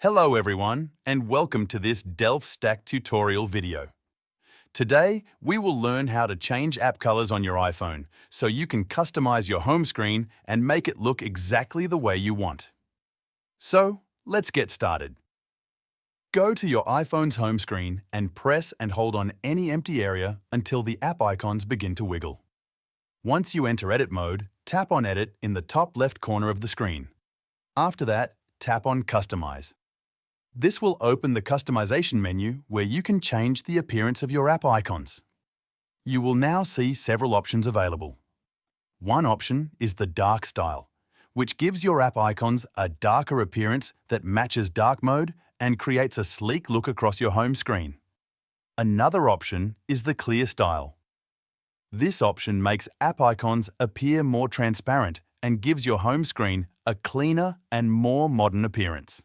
Hello everyone, and welcome to this Delph Stack tutorial video. Today, we will learn how to change app colors on your iPhone so you can customize your home screen and make it look exactly the way you want. So, let's get started. Go to your iPhone's home screen and press and hold on any empty area until the app icons begin to wiggle. Once you enter Edit mode, tap on Edit in the top left corner of the screen. After that, tap on Customize. This will open the customization menu where you can change the appearance of your app icons. You will now see several options available. One option is the dark style, which gives your app icons a darker appearance that matches dark mode and creates a sleek look across your home screen. Another option is the clear style. This option makes app icons appear more transparent and gives your home screen a cleaner and more modern appearance.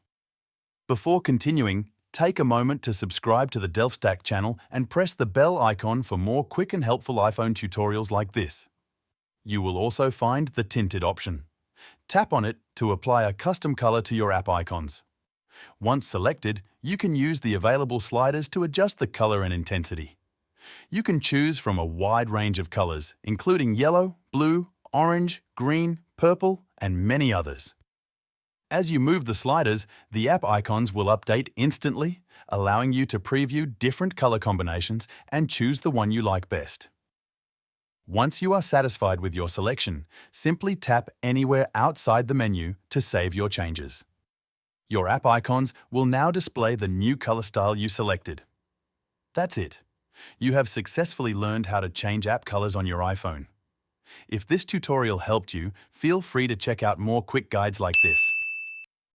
Before continuing, take a moment to subscribe to the Delph Stack channel and press the bell icon for more quick and helpful iPhone tutorials like this. You will also find the Tinted option. Tap on it to apply a custom color to your app icons. Once selected, you can use the available sliders to adjust the color and intensity. You can choose from a wide range of colors, including yellow, blue, orange, green, purple, and many others. As you move the sliders, the app icons will update instantly, allowing you to preview different color combinations and choose the one you like best. Once you are satisfied with your selection, simply tap anywhere outside the menu to save your changes. Your app icons will now display the new color style you selected. That's it. You have successfully learned how to change app colors on your iPhone. If this tutorial helped you, feel free to check out more quick guides like this.